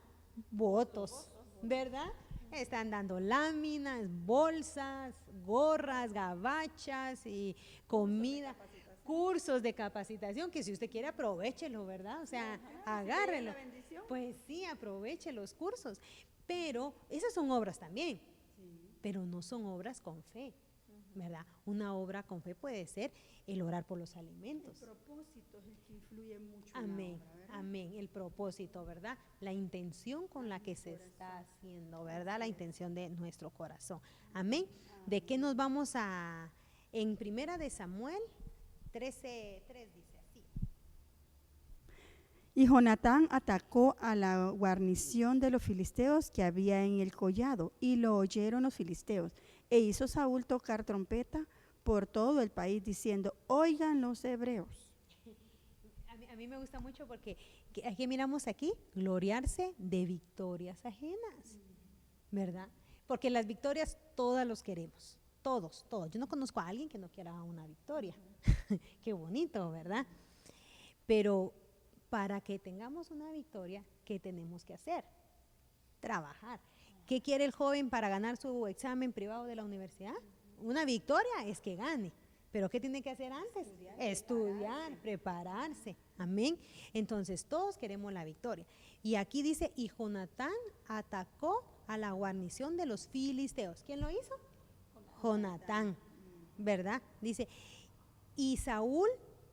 votos, ¿verdad? Están dando láminas, bolsas, gorras, gabachas y comida, cursos de capacitación, que si usted quiere aprovechelo, ¿verdad? O sea, agárrelo. Pues sí, aproveche los cursos. Pero esas son obras también, pero no son obras con fe, ¿verdad? Una obra con fe puede ser el orar por los alimentos. El propósito es el que influye mucho. Amén, en la obra, ¿verdad? amén, el propósito, ¿verdad? La intención con la que se está haciendo, ¿verdad? La intención de nuestro corazón. Amén. ¿De qué nos vamos a...? En Primera de Samuel 13:3 dice así. Y Jonatán atacó a la guarnición de los filisteos que había en el collado, y lo oyeron los filisteos. E hizo Saúl tocar trompeta por todo el país, diciendo, oigan los hebreos. A mí me gusta mucho porque aquí miramos aquí, gloriarse de victorias ajenas, ¿verdad? Porque las victorias todas los queremos, todos. Yo no conozco a alguien que no quiera una victoria. Qué bonito, ¿verdad? Pero para que tengamos una victoria, ¿qué tenemos que hacer? Trabajar. ¿Qué quiere el joven para ganar su examen privado de la universidad? Una victoria es que gane. ¿Pero qué tiene que hacer antes? Estudiar, prepararse. Amén. Entonces todos queremos la victoria. Y aquí dice, y Jonatán atacó a la guarnición de los filisteos. ¿Quién lo hizo? Jonatán. ¿verdad? Dice, y Saúl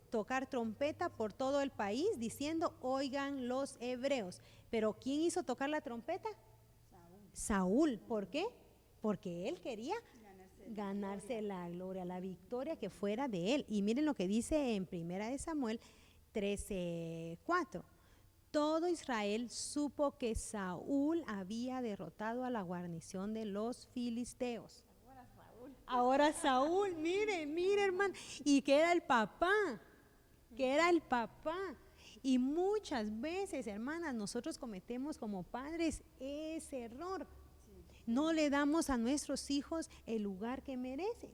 tocar trompeta por todo el país, diciendo, oigan los hebreos. Pero ¿quién hizo tocar la trompeta? Saúl. ¿Por qué? Porque él quería ganarse la gloria, la victoria que fuera de él. Y miren lo que dice en 1 Samuel 13:4. Todo Israel supo que Saúl había derrotado a la guarnición de los filisteos. Ahora Saúl, mire, hermano, y que era el papá, Y muchas veces, hermanas, nosotros cometemos como padres ese error. No le damos a nuestros hijos el lugar que merecen,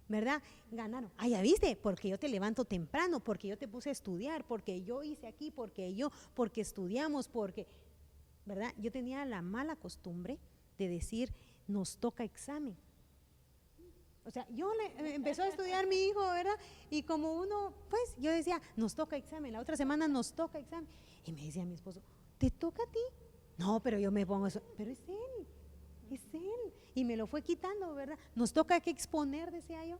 ¿verdad? Ganaron. Ah, ya viste, porque yo te levanto temprano, porque yo te puse a estudiar, porque yo hice aquí, porque estudiamos, ¿verdad? Yo tenía la mala costumbre de decir, nos toca examen. O sea, empezó a estudiar mi hijo, ¿verdad? Y como uno, pues yo decía, nos toca examen, la otra semana nos toca examen. Y me decía mi esposo, ¿te toca a ti? No, pero yo me pongo eso, pero es él. Y me lo fue quitando, ¿verdad? Nos toca que exponer, decía yo.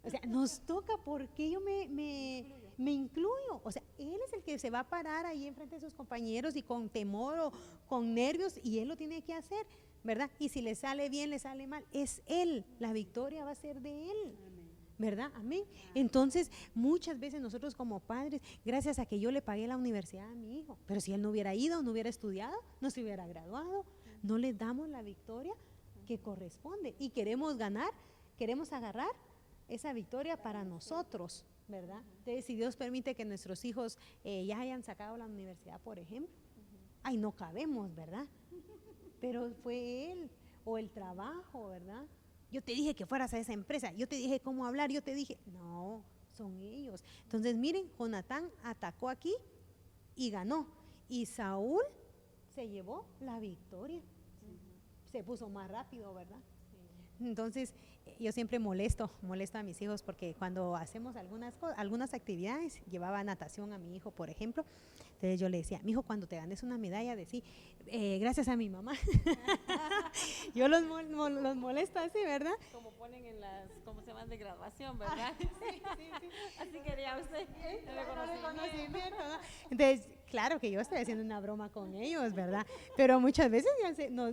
O sea, nos toca porque yo me incluyo. O sea, él es el que se va a parar ahí enfrente de sus compañeros y con temor o con nervios, y él lo tiene que hacer, ¿verdad? Y si le sale bien, le sale mal, es él, la victoria va a ser de él, ¿verdad? Amén. Entonces, muchas veces nosotros como padres, gracias a que yo le pagué la universidad a mi hijo, pero si él no hubiera ido, no hubiera estudiado, no se hubiera graduado, no le damos la victoria que corresponde y queremos agarrar esa victoria para nosotros, ¿verdad? Entonces, si Dios permite que nuestros hijos ya hayan sacado la universidad, por ejemplo, ay, no cabemos, ¿verdad? Pero fue él, o el trabajo, ¿verdad? Yo te dije que fueras a esa empresa, yo te dije cómo hablar, yo te dije, no, son ellos. Entonces, miren, Jonatán atacó aquí y ganó, y Saúl se llevó la victoria. Se puso más rápido, ¿verdad? Entonces, yo siempre molesto a mis hijos porque cuando hacemos algunas actividades, llevaba natación a mi hijo, por ejemplo, entonces yo le decía, mi hijo, cuando te ganes una medalla, decí, gracias a mi mamá. Yo los molesto así, ¿verdad? Como ponen en las, ¿cómo se llaman? De graduación, ¿verdad? Sí. Así quería usted. El reconocimiento, ¿no? Entonces, claro que yo estoy haciendo una broma con ellos, ¿verdad? Pero muchas veces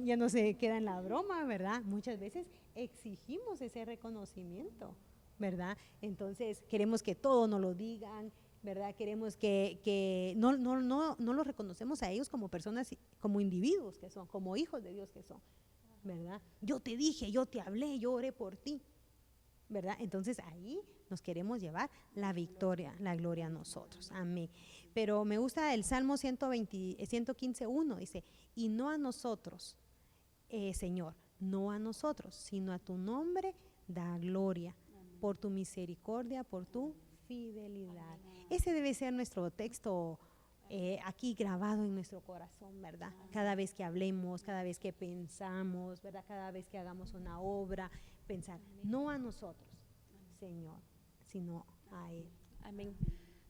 ya no se queda en la broma, ¿verdad? Muchas veces exigimos ese reconocimiento, ¿verdad? Entonces, queremos que todo nos lo digan, ¿verdad? Queremos que no los reconocemos a ellos como personas, como individuos que son, como hijos de Dios que son, ¿verdad? Yo te dije, yo te hablé, yo oré por ti, ¿verdad? Entonces ahí nos queremos llevar la victoria, la gloria a nosotros, amén. Pero me gusta el Salmo 115:1, dice, y no a nosotros, Señor, no a nosotros, sino a tu nombre da gloria, por tu misericordia, por tu fidelidad. Ese debe ser nuestro texto aquí grabado en nuestro corazón, ¿verdad? Cada vez que hablemos, cada vez que pensamos, ¿verdad? Cada vez que hagamos una obra, pensar, no a nosotros, Señor, sino a Él. Amén.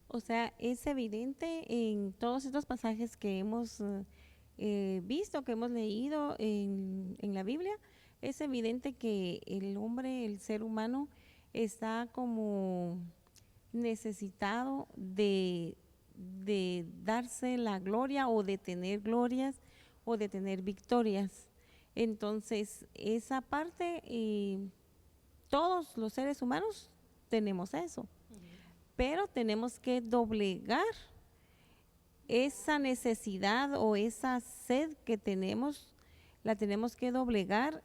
O sea, es evidente en todos estos pasajes que hemos visto, que hemos leído en la Biblia, es evidente que el hombre, el ser humano, está como necesitado de darse la gloria o de tener glorias o de tener victorias. Entonces, esa parte, todos los seres humanos tenemos eso, pero tenemos que doblegar esa necesidad o esa sed que tenemos, la tenemos que doblegar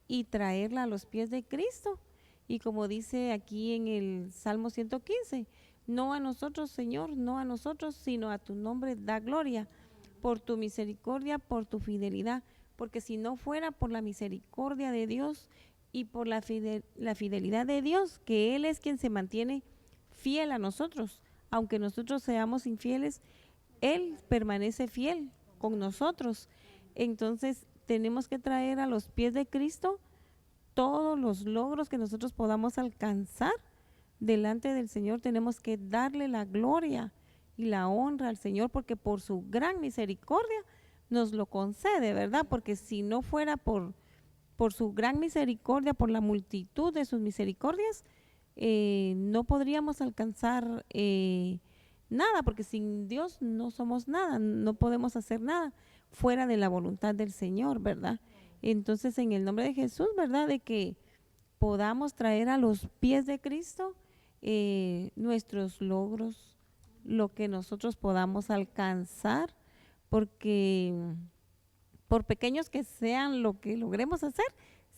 y traerla a los pies de Cristo. Y como dice aquí en el Salmo 115, no a nosotros, Señor, no a nosotros, sino a tu nombre da gloria, por tu misericordia, por tu fidelidad. Porque si no fuera por la misericordia de Dios y por la fidelidad de Dios, que Él es quien se mantiene fiel a nosotros, aunque nosotros seamos infieles, Él permanece fiel con nosotros. Entonces tenemos que traer a los pies de Cristo todos los logros que nosotros podamos alcanzar delante del Señor. Tenemos que darle la gloria y la honra al Señor, porque por su gran misericordia nos lo concede, ¿verdad? Porque si no fuera por por su gran misericordia, por la multitud de sus misericordias, no podríamos alcanzar nada, porque sin Dios no somos nada, no podemos hacer nada fuera de la voluntad del Señor, ¿verdad? Entonces, en el nombre de Jesús, ¿verdad? De que podamos traer a los pies de Cristo nuestros logros, lo que nosotros podamos alcanzar, porque por pequeños que sean lo que logremos hacer,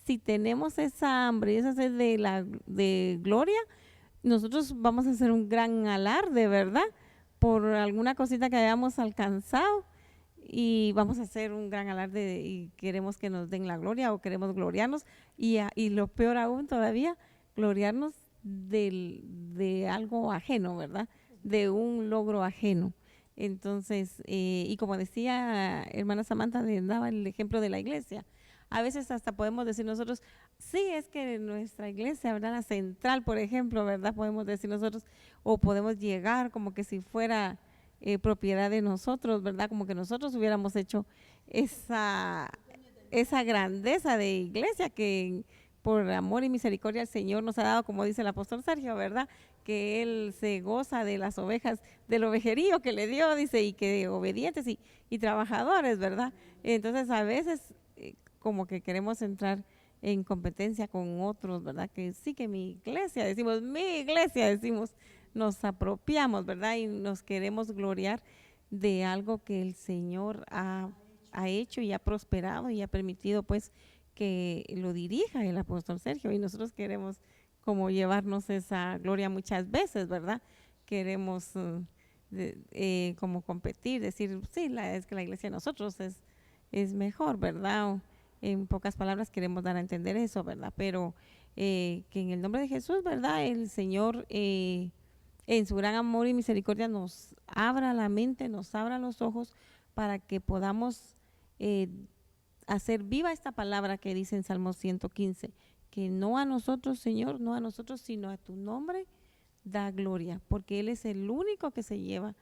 si tenemos esa hambre y esa sed de gloria, nosotros vamos a hacer un gran alarde, ¿verdad? Por alguna cosita que hayamos alcanzado y vamos a hacer un gran alarde y queremos que nos den la gloria o queremos gloriarnos y lo peor aún todavía, gloriarnos de algo ajeno, ¿verdad? De un logro ajeno. Entonces, y como decía hermana Samantha, le daba el ejemplo de la iglesia. A veces hasta podemos decir nosotros, sí, es que nuestra iglesia, ¿verdad? La central, por ejemplo, ¿verdad? Podemos decir nosotros, o podemos llegar como que si fuera propiedad de nosotros, ¿verdad? Como que nosotros hubiéramos hecho esa grandeza de iglesia que por amor y misericordia el Señor nos ha dado, como dice el apóstol Sergio, ¿verdad? Que Él se goza de las ovejas, del ovejerío que le dio, dice, y que obedientes y trabajadores, ¿verdad? Entonces a veces como que queremos entrar en competencia con otros, ¿verdad? Que sí, que mi iglesia, decimos, nos apropiamos, ¿verdad? Y nos queremos gloriar de algo que el Señor ha hecho y ha prosperado y ha permitido, pues, que lo dirija el apóstol Sergio. Y nosotros queremos como llevarnos esa gloria muchas veces, ¿verdad? Queremos como competir, decir, sí, es que la iglesia de nosotros es mejor, ¿verdad? O, en pocas palabras queremos dar a entender eso, ¿verdad? Pero que en el nombre de Jesús, ¿verdad? El Señor en su gran amor y misericordia nos abra la mente, nos abra los ojos para que podamos hacer viva esta palabra que dice en Salmo 115, que no a nosotros, Señor, no a nosotros, sino a tu nombre da gloria, porque Él es el único que se lleva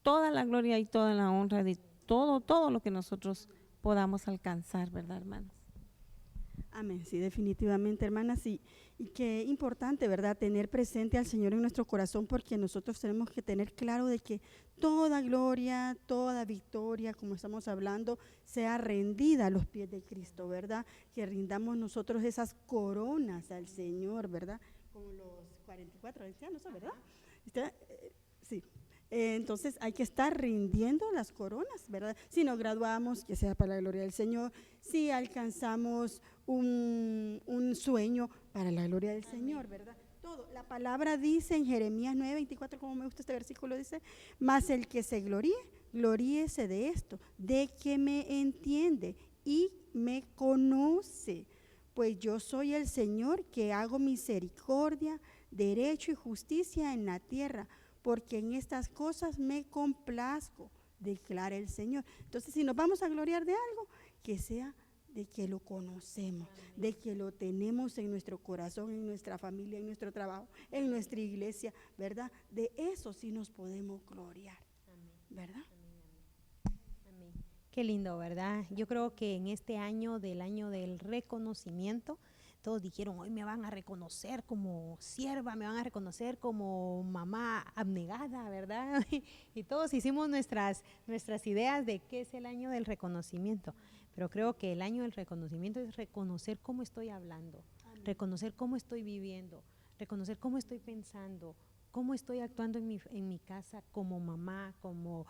toda la gloria y toda la honra de todo lo que nosotros podamos alcanzar, ¿verdad, hermanos? Amén, sí, definitivamente, hermanas, y qué importante, ¿verdad?, tener presente al Señor en nuestro corazón, porque nosotros tenemos que tener claro de que toda gloria, toda victoria, como estamos hablando, sea rendida a los pies de Cristo, ¿verdad? Que rindamos nosotros esas coronas al Señor, ¿verdad? Como los 44 ancianos, ¿verdad? Sí. Entonces hay que estar rindiendo las coronas, ¿verdad? Si nos graduamos, que sea para la gloria del Señor. Si alcanzamos un sueño, para la gloria del Señor, ¿verdad? Todo. La palabra dice en Jeremías 9:24, como me gusta este versículo, dice, mas el que se gloríe, gloríese de esto, de que me entiende y me conoce, pues yo soy el Señor que hago misericordia, derecho y justicia en la tierra, porque en estas cosas me complazco, declara el Señor. Entonces, si nos vamos a gloriar de algo, que sea de que lo conocemos, de que lo tenemos en nuestro corazón, en nuestra familia, en nuestro trabajo, en nuestra iglesia, ¿verdad? De eso sí nos podemos gloriar, ¿verdad? Amén. Qué lindo, ¿verdad? Yo creo que en este año del reconocimiento, todos dijeron, hoy me van a reconocer como sierva, me van a reconocer como mamá abnegada, ¿verdad? Y todos hicimos nuestras ideas de qué es el año del reconocimiento. Pero creo que el año del reconocimiento es reconocer cómo estoy hablando, reconocer cómo estoy viviendo, reconocer cómo estoy pensando, cómo estoy actuando en mi casa como mamá, como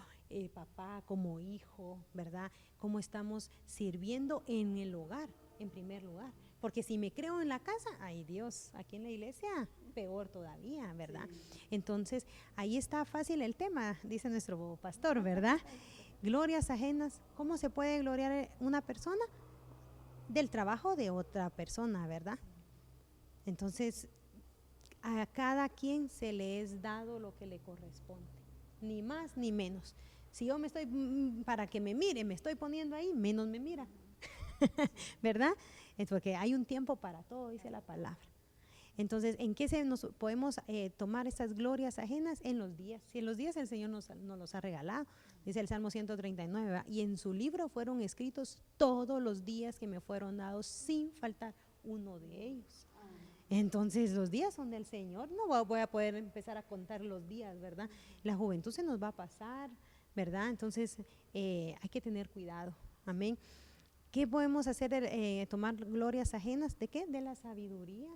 papá, como hijo, ¿verdad? Cómo estamos sirviendo en el hogar, en primer lugar. Porque si me creo en la casa, ay Dios, aquí en la iglesia, peor todavía, ¿verdad? Sí. Entonces, ahí está fácil el tema, dice nuestro pastor, ¿verdad? Glorias ajenas, ¿cómo se puede gloriar una persona? Del trabajo de otra persona, ¿verdad? Entonces, a cada quien se le es dado lo que le corresponde, ni más ni menos. Si yo para que me mire, me estoy poniendo ahí, menos me mira, ¿verdad? Es porque hay un tiempo para todo, dice la palabra. Entonces, ¿en qué nos podemos tomar estas glorias ajenas? En los días. Si en los días el Señor nos los ha regalado, dice el Salmo 139, ¿verdad? Y en su libro fueron escritos todos los días que me fueron dados sin faltar uno de ellos. Entonces los días son del Señor, no voy a poder empezar a contar los días, ¿verdad? La juventud se nos va a pasar, ¿verdad? Entonces hay que tener cuidado, amén. ¿Qué podemos hacer? Tomar glorias ajenas, ¿de qué? De la sabiduría.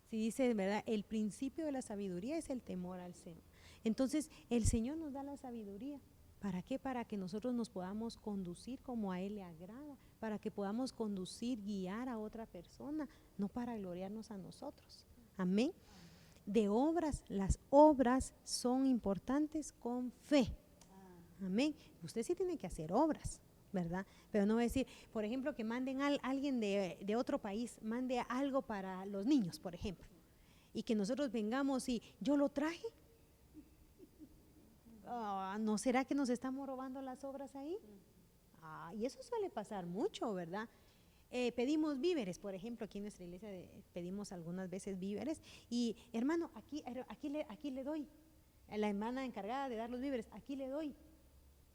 Si dice, ¿verdad? El principio de la sabiduría es el temor al Señor. Entonces el Señor nos da la sabiduría. ¿Para qué? Para que nosotros nos podamos conducir como a Él le agrada, para que podamos conducir, guiar a otra persona, no para gloriarnos a nosotros. Amén. De obras, las obras son importantes con fe. Amén. Usted sí tiene que hacer obras, ¿verdad? Pero no va a decir, por ejemplo, que manden a alguien de otro país, mande algo para los niños, por ejemplo, y que nosotros vengamos y yo lo traje. ¿No será que nos estamos robando las obras ahí? Y eso suele pasar mucho, ¿verdad? Pedimos víveres, por ejemplo, aquí en nuestra iglesia pedimos algunas veces víveres y hermano, aquí le doy, a la hermana encargada de dar los víveres, aquí le doy.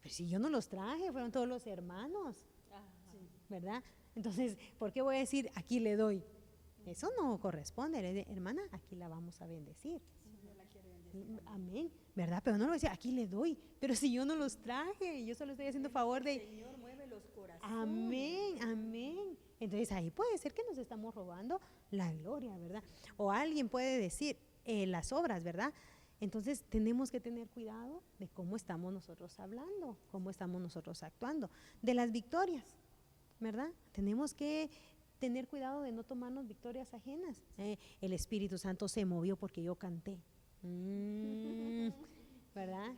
Pero si yo no los traje, fueron todos los hermanos, ¿verdad? Entonces, ¿por qué voy a decir aquí le doy? Eso no corresponde, hermana, aquí la vamos a bendecir. Amén, ¿verdad? Pero no lo voy a decir, aquí le doy, pero si yo no los traje, yo solo estoy haciendo favor de… El Señor mueve los corazones. Amén, amén. Entonces ahí puede ser que nos estamos robando la gloria, ¿verdad? O alguien puede decir las obras, ¿verdad? Entonces tenemos que tener cuidado de cómo estamos nosotros hablando, cómo estamos nosotros actuando, de las victorias, ¿verdad? Tenemos que tener cuidado de no tomarnos victorias ajenas. El Espíritu Santo se movió porque yo canté. ¿Verdad?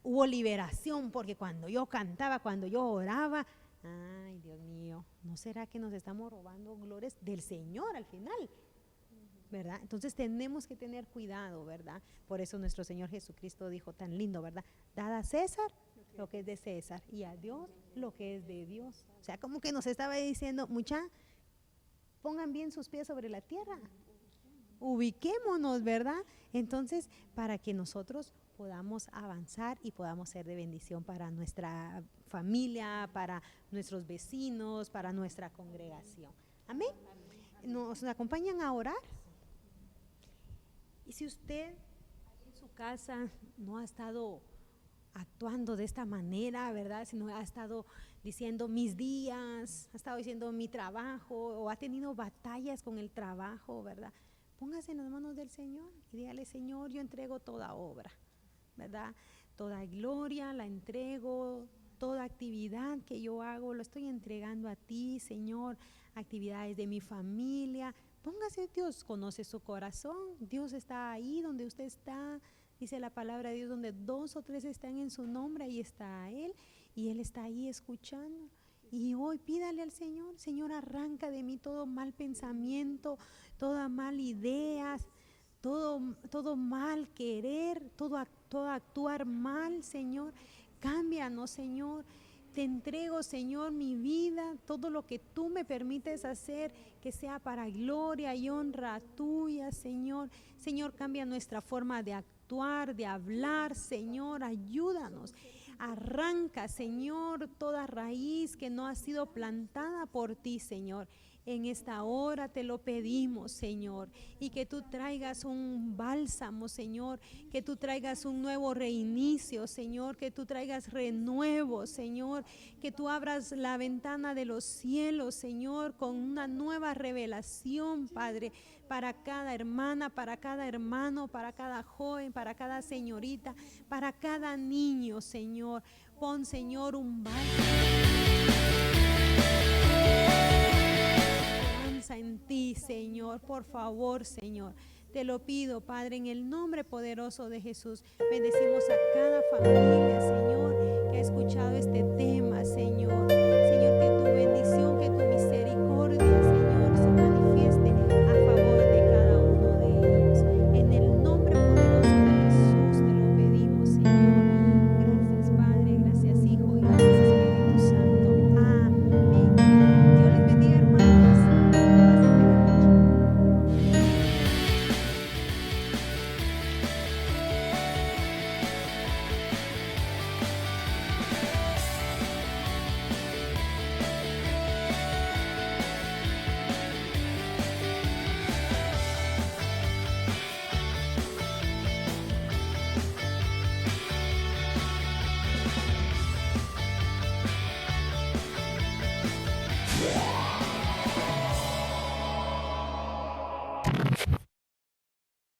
Hubo liberación porque cuando yo cantaba, cuando yo oraba, ay Dios mío, ¿no será que nos estamos robando glorias del Señor al final? ¿Verdad? Entonces tenemos que tener cuidado, ¿verdad? Por eso nuestro Señor Jesucristo dijo tan lindo, ¿verdad? Dad a César lo que es de César y a Dios lo que es de Dios. O sea, como que nos estaba diciendo, pongan bien sus pies sobre la tierra. Ubiquémonos, ¿verdad? Entonces, para que nosotros podamos avanzar y podamos ser de bendición para nuestra familia, para nuestros vecinos, para nuestra congregación. Amén. ¿Nos acompañan a orar? Y si usted en su casa no ha estado actuando de esta manera, ¿verdad? Sino ha estado diciendo mis días, ha estado diciendo mi trabajo, o ha tenido batallas con el trabajo, ¿verdad? Póngase en las manos del Señor y dígale, Señor, yo entrego toda obra, ¿verdad? Toda gloria la entrego, toda actividad que yo hago, lo estoy entregando a ti, Señor, actividades de mi familia. Póngase, Dios conoce su corazón, Dios está ahí donde usted está, dice la palabra de Dios, donde 2 o 3 están en su nombre, ahí está Él, y Él está ahí escuchando. Y hoy pídale al Señor, Señor, arranca de mí todo mal pensamiento, toda mal ideas, todo mal querer, todo actuar mal, Señor. Cámbianos, Señor. Te entrego, Señor, mi vida, todo lo que tú me permites hacer, que sea para gloria y honra tuya, Señor. Señor, cambia nuestra forma de actuar, de hablar, Señor, ayúdanos. Arranca, Señor, toda raíz que no ha sido plantada por ti, Señor. En esta hora te lo pedimos, Señor, y que tú traigas un bálsamo, Señor, que tú traigas un nuevo reinicio, Señor, que tú traigas renuevo, Señor, que tú abras la ventana de los cielos, Señor, con una nueva revelación, Padre, para cada hermana, para cada hermano, para cada joven, para cada señorita, para cada niño, Señor. Pon, Señor, un bálsamo en ti, Señor, por favor, Señor. Te lo pido, Padre, en el nombre poderoso de Jesús. Bendecimos a cada familia, Señor, que ha escuchado este tema, Señor.